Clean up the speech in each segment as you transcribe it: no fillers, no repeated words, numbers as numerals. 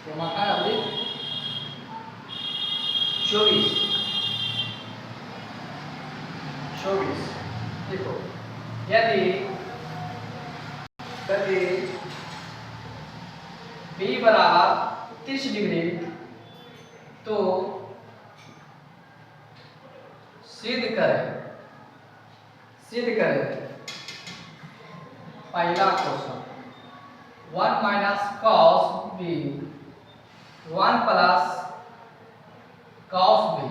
क्रमांक है अभी 24। देखो यदि बी बराबर 30 डिग्री तो सिद्ध करें पहला question 1 minus cos B 1 plus cos B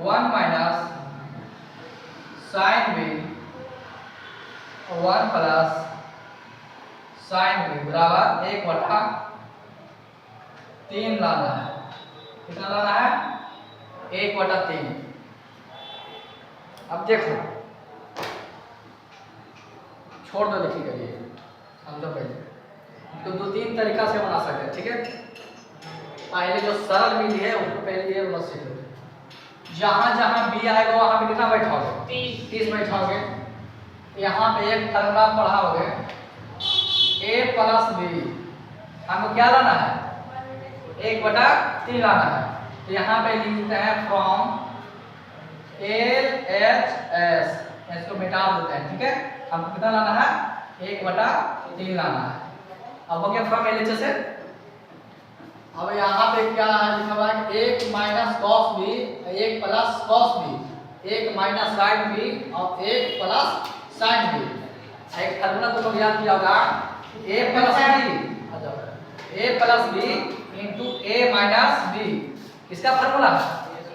1 minus sine b 1 plus sine b बराबर 1/3 लाना है। कितना लाना है? 1/3। अब देखो छोड़ दो, लिखी करिए समझो पहले तो 2-3 तरीका से बना सकते हैं। ठीक है, पहले जो सरल मिली है उसको पहले ये बना सीख लो। जहां जहां बी आएगा वहां पे कितना बैठाओगे? 30 बैठाओगे। यहाँ पे एक फॉर्मूला पढ़ाओगे a प्लस बी, हमको क्या लाना है? 1/3 लाना है। तो यहाँ पे लिखते हैं फ्रॉम LHS, इसको मिटा देते हैं। ठीक है, हमको कितना लाना है? 1/3 लाना है। अब हो गया फ्रॉम LHS से। अब यहाँ पे क्या है लिखा हुआ है? 1 minus cos B 1 plus cos B 1 minus sine B और 1 प्लस साइन बी। एक फॉर्मूला तो लोग याद किया होगा a plus B into a minus B. किसका formula?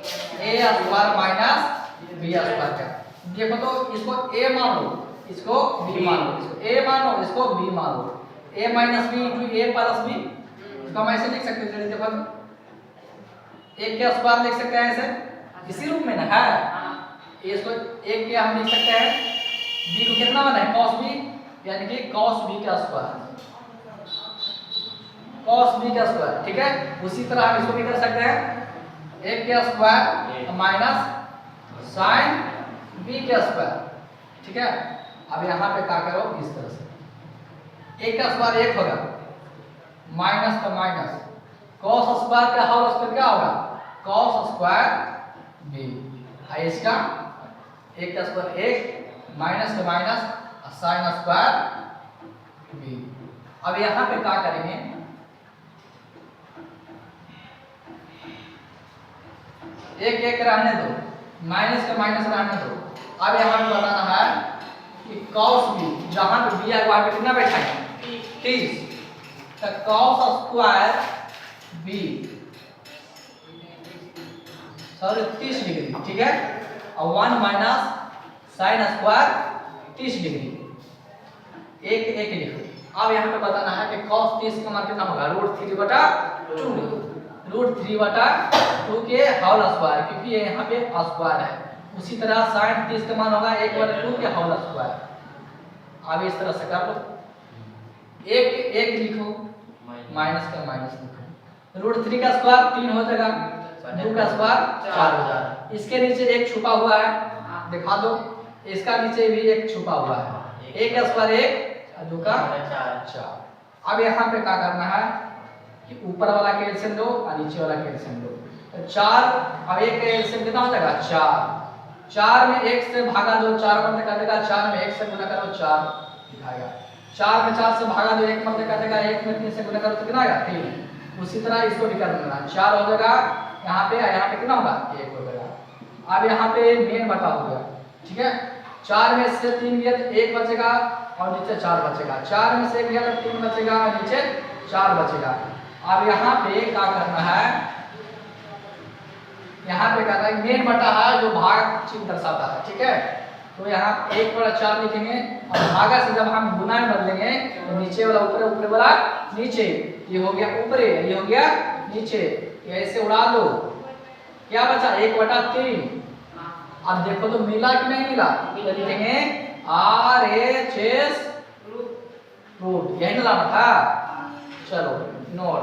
a square minus b square का। देखो तो इसको a मान लो, इसको b मान लो, इसको a मान लो, इसको b मान लो। a minus b into a plus b, इसको हम ऐसे लिख सकते हैं। देखो एक के स्क्वायर लिख सकते हैं ऐसे, इसी रूप में ना है। इसको एक के हम लिख सकते हैं b को कितना बना है? cos b, यानी कि cos b का स्क्वायर, cos b का स्क्वायर। ठीक है, उसी तरह हम इसको भी कर सकते हैं 1 का स्क्वायर माइनस sin b का स्क्वायर। ठीक है, अब यहाँ पे क्या करो इस तरह से 1 का स्क्वायर 1 होगा, माइनस का माइनस, cos स्क्वायर का होल स्क्वायर क्या होगा? cos square b। इसका 1 का स्क्वायर 1 माइनस का माइनस sin स्क्वायर b। अब यहाँ पे क्या करेंगे? एक रहने दो, माइनस का माइनस रहने दो। अब यहाँ पे बताना है कि cos b, जहां पे b है वहां पे कितना बैठाएंगे? 30। तो cos स्क्वायर b 30 डिग्री। ठीक है, और 1 माइनस साइन स्क्वायर 30 डिग्री। एक लिखो। अब यहाँ पे बताना है कि cos 30 का मान कितना होगा? √3/2 √3/2 के होल स्क्वायर, क्योंकि ये यहाँ पे स्क्वायर है। उसी तरह sin 30 का मान होगा 1/2 के होल स्क्वायर। अब इस तरह से कर लो, एक लिखो, माइनस का माइनस लिखो। √3 का स्क्वायर 3 हो जाएगा, 2 का स्क्वायर 4 हो जाएगा। इसके नीचे एक छुपा हुआ है, दिखा दो। इसका नीचे भी एक छुपा हुआ है, 1 का स्क्वायर 1 और 2 का 4। अब यहाँ पे क्या करना है कि ऊपर वाला का एलसीएम लो और नीचे वाला का एलसीएम लो। तो 4, अब 1 का एलसीएम कितना हो जाएगा? 4 में 1 से भागा दो, 4 मत कर देगा, 4 में 1 से गुणा करो 4 दिखाएगा। 4 में 4 से भागा दो, 1 मत कर देगा, 1 में 3 से गुणा करो तो कितना आएगा? 3। उसी तरह इसको भी कर देना, 4 हो जाएगा यहाँ पे कितना होगा? 1 हो जाएगा। अब यहाँ पे मेन बटा हो गया। ठीक है, 4 में से 3 गया तो 1 बचेगा और नीचे 4 बचेगा। 4 में से 1 गया तो 3 बचेगा और नीचे 4 बचेगा। अब यहाँ पे क्या करना है? यहाँ पे करना है मेन बटा है जो भाग चिन्ह दर्शाता है। ठीक है, तो यहाँ 1/4 लिखेंगे और भागा से जब हम गुना में बदलेंगे तो नीचे वाला ऊपर, ऊपर वाला नीचे। ये हो गया ऊपर, ये हो गया नीचे, ऐसे उड़ा दो। क्या बचा? 1/3। अब देखो तो मिला कि नहीं मिला? तो लिखेंगे RHS रूट, यही ना लाना था। चलो नोट।